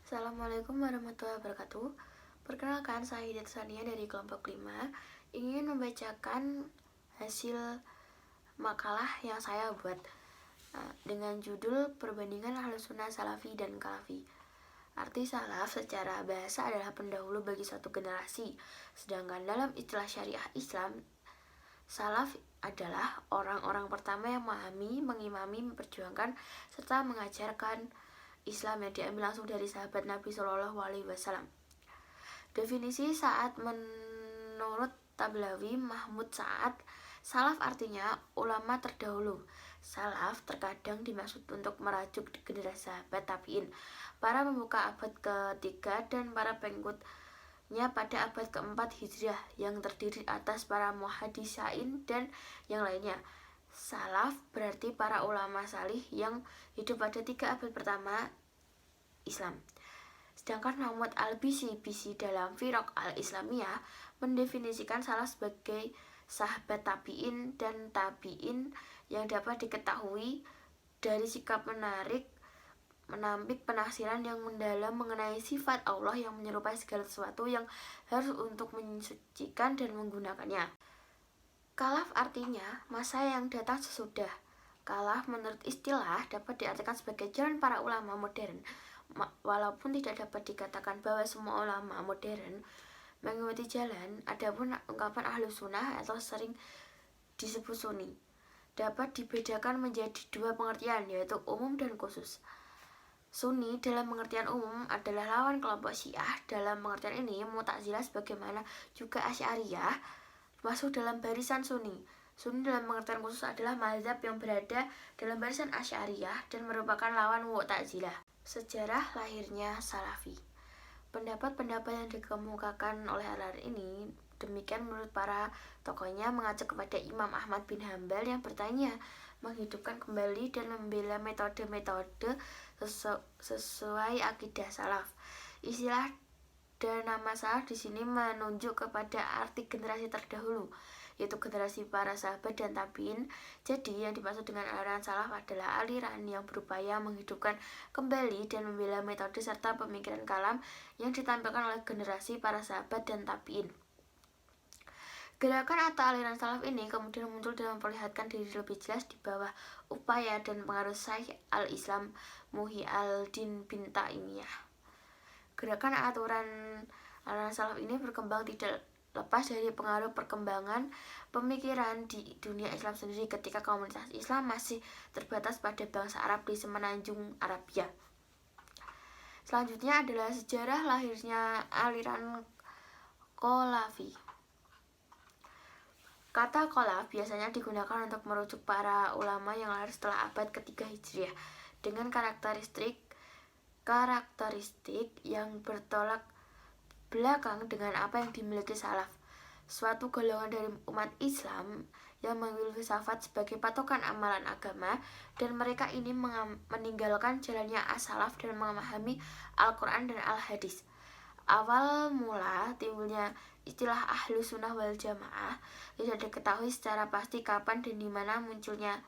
Assalamualaikum warahmatullahi wabarakatuh. Perkenalkan, saya Hidat Sania dari kelompok 5 ingin membacakan hasil makalah yang saya buat dengan judul Perbandingan Ahlus Sunnah Salafi dan Kalafi. Arti salaf secara bahasa adalah pendahulu bagi suatu generasi, sedangkan dalam istilah syariah Islam, salaf adalah orang-orang pertama yang memahami, mengimami, memperjuangkan, serta mengajarkan Islam yang diambil langsung dari sahabat Nabi Shallallahu Alaihi Wasallam. Definisi saat menurut Tablawi Mahmud Sa'ad, salaf artinya ulama terdahulu. Salaf terkadang dimaksud untuk merajuk generasi sahabat tabi'in, para pembuka abad ketiga dan para pengikutnya pada abad keempat Hijriah yang terdiri atas para muhaddisain dan yang lainnya. Salaf berarti para ulama salih yang hidup pada 3 abad pertama Islam. Sedangkan Muhammad al-Bisi dalam Firaq al-Islamiyah mendefinisikan salaf sebagai sahabat tabi'in dan tabi'in yang dapat diketahui dari sikap menampik penafsiran yang mendalam mengenai sifat Allah yang menyerupai segala sesuatu yang harus untuk mensucikan dan menggunakannya. Kalaf artinya masa yang datang sesudah. Kalaf menurut istilah dapat diartikan sebagai jalan para ulama modern. Walaupun tidak dapat dikatakan bahwa semua ulama modern mengikuti jalan, adapun ungkapan Ahlus Sunnah atau sering disebut Sunni dapat dibedakan menjadi 2 pengertian, yaitu umum dan khusus. Sunni dalam pengertian umum adalah lawan kelompok Syiah. Dalam pengertian ini, Mu'tazilah sebagaimana juga Asy'ariyah masuk dalam barisan Sunni. Sunni dalam pengertian khusus adalah mazhab yang berada dalam barisan Asy'ariyah dan merupakan lawan Mu'tazilah. Sejarah lahirnya Salafi. Pendapat-pendapat yang dikemukakan oleh Al-Ar ini demikian menurut para tokohnya mengacu kepada Imam Ahmad bin Hambal yang bertanya, menghidupkan kembali dan membela metode-metode sesuai akidah salaf. Istilah dan nama salaf di sini menunjuk kepada arti generasi terdahulu, yaitu generasi para sahabat dan tabi'in. Jadi yang dimaksud dengan aliran salaf adalah aliran yang berupaya menghidupkan kembali dan membela metode serta pemikiran kalam yang ditampilkan oleh generasi para sahabat dan tabi'in. Gerakan atau aliran salaf ini kemudian muncul dan memperlihatkan diri lebih jelas di bawah upaya dan pengaruh Syaikh al-Islam Muhyi al-Din bin Taimiyah. Gerakan aliran salaf ini berkembang tidak lepas dari pengaruh perkembangan pemikiran di dunia Islam sendiri ketika komunitas Islam masih terbatas pada bangsa Arab di semenanjung Arabia. Selanjutnya adalah sejarah lahirnya aliran Kholafi. Kata kholaf biasanya digunakan untuk merujuk para ulama yang lahir setelah abad ketiga Hijriah dengan karakteristik yang bertolak belakang dengan apa yang dimiliki salaf, suatu golongan dari umat Islam yang mengambil filsafat sebagai patokan amalan agama, dan mereka ini meninggalkan jalannya as-salaf dan memahami Al-Quran dan Al-Hadis. Awal mula timbulnya istilah Ahlus Sunnah wal Jamaah tidak diketahui secara pasti kapan dan di mana munculnya,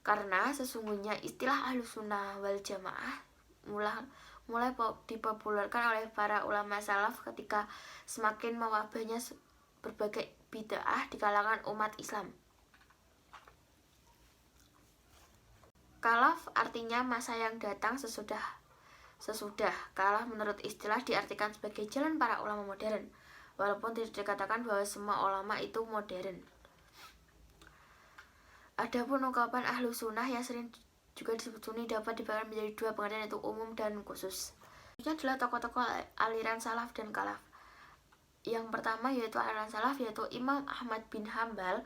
karena sesungguhnya istilah Ahlus Sunnah wal Jamaah mulai dipopulerkan oleh para ulama salaf ketika semakin mewabahnya berbagai bid'ah di kalangan umat Islam. Khalaf artinya masa yang datang sesudah. Khalaf menurut istilah diartikan sebagai jalan para ulama modern, walaupun tidak dikatakan bahwa semua ulama itu modern. Adapun ungkapan ahlu sunnah yang sering juga disebut sunni dapat dibagi menjadi 2 pengertian, yaitu umum dan khusus. Ini adalah tokoh-tokoh aliran salaf dan khalaf. Yang pertama yaitu aliran salaf, yaitu Imam Ahmad bin Hambal.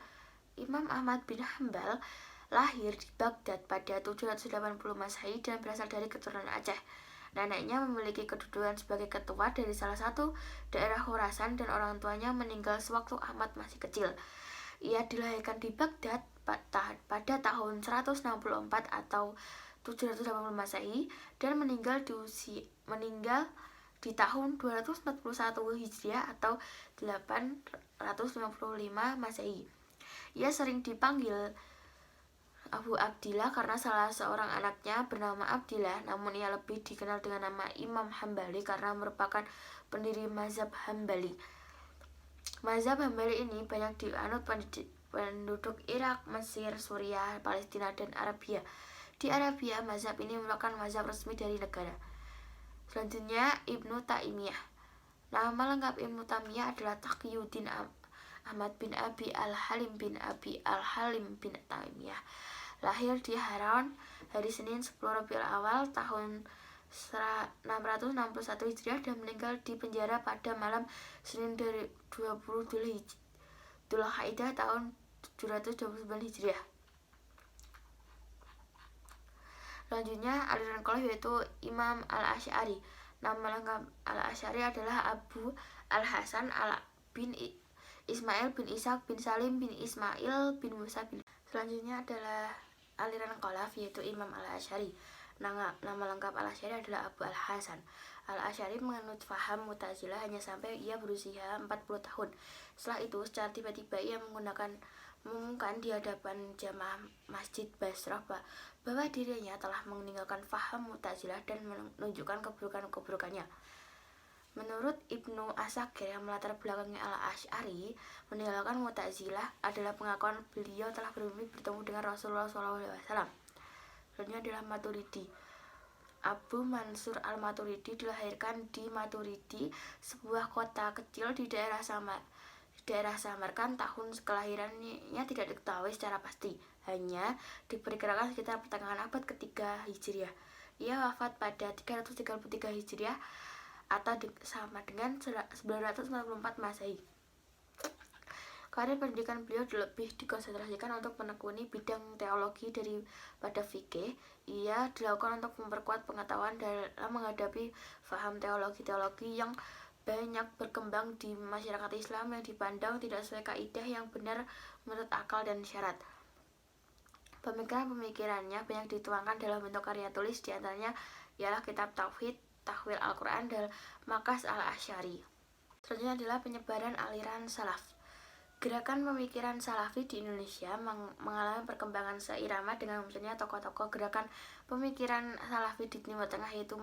Imam Ahmad bin Hambal lahir di Baghdad pada 780 Masehi dan berasal dari keturunan Aceh. Neneknya memiliki kedudukan sebagai ketua dari salah satu daerah Khorasan dan orang tuanya meninggal sewaktu Ahmad masih kecil. Ia dilahirkan di Baghdad pada tahun 164 atau 780 Masehi dan meninggal di tahun 241 Hijriah atau 855 Masehi. Ia sering dipanggil Abu Abdillah karena salah seorang anaknya bernama Abdillah, namun ia lebih dikenal dengan nama Imam Hambali karena merupakan pendiri mazhab Hambali. Mazhab Hambali ini banyak dianut penduduk Irak, Mesir, Suriah, Palestina, dan Arabia. Di Arabia, mazhab ini merupakan mazhab resmi dari negara. Selanjutnya, Ibnu Taimiyah. Nama lengkap Ibnu Taimiyah adalah Taqiyuddin Ahmad bin Abi Al-Halim bin Abi Al-Halim bin Taimiyah. Lahir di Haran hari Senin 10 Rabiul Awal tahun 661 Hijriah dan meninggal di penjara pada malam Senin dari 20 Dzulhijjah tahun 729 Hijriah. Selanjutnya aliran Khalaf yaitu Imam Al-Asy'ari. Nama lengkap Al-Asy'ari adalah Abu Al-Hasan bin Ismail bin Ishaq bin Salim bin Ismail bin Musa bin. Selanjutnya adalah aliran Khalaf yaitu Imam Al-Asy'ari. Nama lengkap Al-Asy'ari adalah Abu Al-Hasan. Al-Asy'ari menganut faham Mu'tazilah hanya sampai ia berusia 40 tahun. Setelah itu secara tiba-tiba ia mengumumkan di hadapan jamaah Masjid Basrah bahwa dirinya telah meninggalkan faham Mu'tazilah dan menunjukkan keburukannya. Menurut Ibnu Asakir yang melatar belakangi Al-Asy'ari, meninggalkan Mu'tazilah adalah pengakuan beliau telah bermimpi bertemu dengan Rasulullah SAW. Selanjutnya adalah Maturidi. Abu Mansur Al-Maturidi dilahirkan di Maturidi, sebuah kota kecil di daerah Samarkand. Tahun kelahirannya tidak diketahui secara pasti, hanya diperkirakan sekitar pertengahan abad ketiga Hijriah. Ia wafat pada 333 Hijriah atau sama dengan 944 Masehi. Karir pendidikan beliau lebih dikonsentrasikan untuk menekuni bidang teologi daripada fikih. Ia dilakukan untuk memperkuat pengetahuan dalam menghadapi faham teologi yang banyak berkembang di masyarakat Islam yang dipandang tidak sesuai kaidah yang benar menurut akal dan syarat. Pemikiran-pemikirannya banyak dituangkan dalam bentuk karya tulis, diantaranya ialah kitab Tauhid, Tahwil Al-Quran, dan Maqas Al-Asy'ari. Selanjutnya adalah penyebaran aliran salaf. Gerakan pemikiran salafi di Indonesia mengalami perkembangan seirama dengan munculnya tokoh-tokoh gerakan pemikiran salafi di Timur Tengah yaitu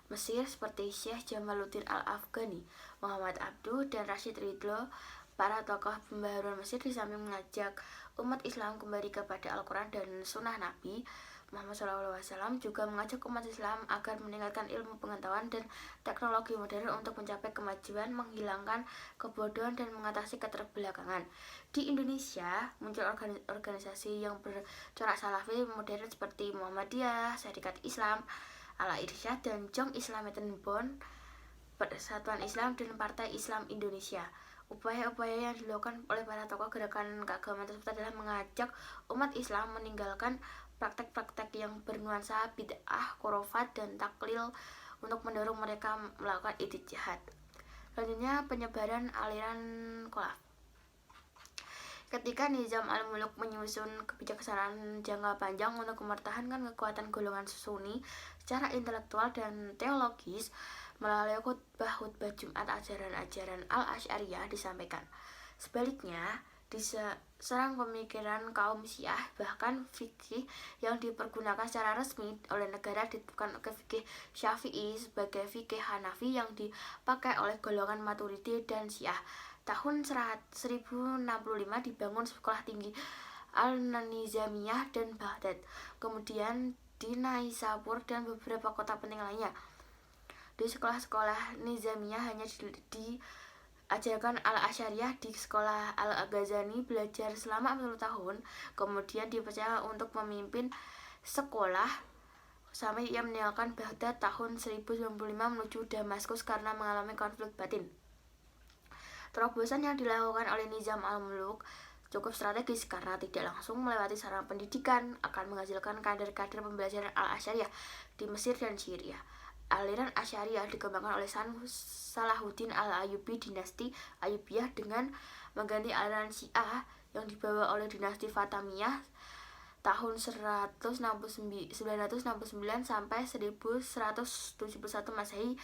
Mesir seperti Syekh Jamaluddin Al-Afghani, Muhammad Abduh, dan Rashid Ridho. Para tokoh pembaharuan Mesir di samping mengajak umat Islam kembali kepada Al-Quran dan Sunnah Nabi Muhammad SAW, juga mengajak umat Islam agar meningkatkan ilmu pengetahuan dan teknologi modern untuk mencapai kemajuan, menghilangkan kebodohan, dan mengatasi keterbelakangan. Di Indonesia, muncul organisasi yang bercorak salafi modern seperti Muhammadiyah, Syarikat Islam, Al-Irsyad, dan Jong Islamic Bond, Persatuan Islam, dan Partai Islam Indonesia. Upaya-upaya yang dilakukan oleh para tokoh gerakan keagamaan tersebut adalah mengajak umat Islam meninggalkan praktek-praktek yang bernuansa bid'ah, khurafat, dan taklil untuk mendorong mereka melakukan ijtihad. Selanjutnya, penyebaran aliran Khalaf. Ketika Nizam al-Muluk menyusun kebijaksanaan jangka panjang untuk mempertahankan kekuatan golongan Sunni secara intelektual dan teologis, melalui khutbah Jumat ajaran-ajaran Al-Asy'ariyah disampaikan. Sebaliknya, diserang pemikiran kaum Syiah, bahkan fikih yang dipergunakan secara resmi oleh negara ditentukan ke fikih Syafi'i sebagai fikih Hanafi yang dipakai oleh golongan Maturidi dan Syiah. Tahun 1065 dibangun sekolah tinggi Al-Nizamiyah dan Baghdad, kemudian di Naisabur dan beberapa kota penting lainnya. Di sekolah-sekolah Nizamiyah hanya diajarkan Al-Asy'ariyah. Di sekolah Al-Ghazani belajar selama 40 tahun, kemudian dipercaya untuk memimpin sekolah sampai ia meninggalkan Baghdad tahun 1095 menuju Damaskus karena mengalami konflik batin. Terobosan yang dilakukan oleh Nizam al-Muluk cukup strategis karena tidak langsung melewati sarana pendidikan, akan menghasilkan kader-kader pembelajaran Al-Asy'ariyah di Mesir dan Syria. Aliran Asy'ariyah dikembangkan oleh Salahuddin Al-Ayyubi dinasti Ayyubiyah dengan mengganti aliran Syiah yang dibawa oleh dinasti Fatimiyah tahun 969 sampai 1171 Masehi.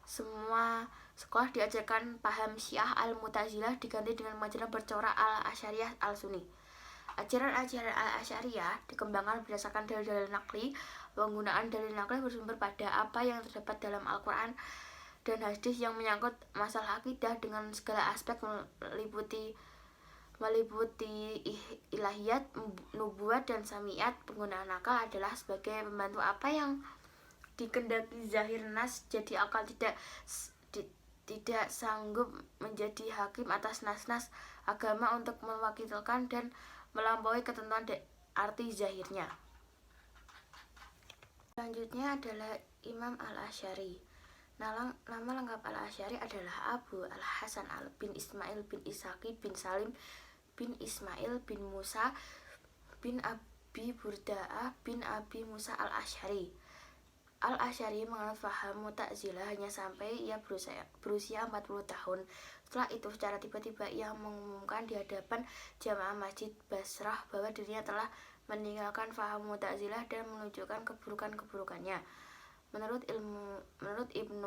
Semua sekolah diajarkan paham Syiah Al-Mu'tazilah diganti dengan pengajaran bercorak Al-Asy'ariyah Al-Sunni. Ajaran-ajaran Al-Asy'ariyah dikembangkan berdasarkan dalil-dalil nakli. Penggunaan dalil nakli bersumber pada apa yang terdapat dalam Al-Quran dan hadis yang menyangkut masalah akidah dengan segala aspek meliputi ilahiyat, nubuat, dan samiat. Penggunaan akal adalah sebagai pembantu apa yang dikendaki zahir nas, jadi akal tidak sanggup menjadi hakim atas nas-nas agama untuk mewakilkan dan melampaui ketentuan arti zahirnya. Selanjutnya adalah Imam Al-Asy'ari. Nama lengkap Al-Asy'ari adalah Abu Al-Hasan bin Ismail bin Ishaqi bin Salim bin Ismail bin Musa bin Abi Burda'ah bin Abi Musa Al-Asy'ari. Al-Asy'ari menganut faham Mu'tazilah hanya sampai ia berusia 40 tahun. Setelah itu secara tiba-tiba ia mengumumkan di hadapan jamaah Masjid Basrah bahwa dirinya telah meninggalkan faham Mu'tazilah dan menunjukkan keburukan-keburukannya. Menurut Ibnu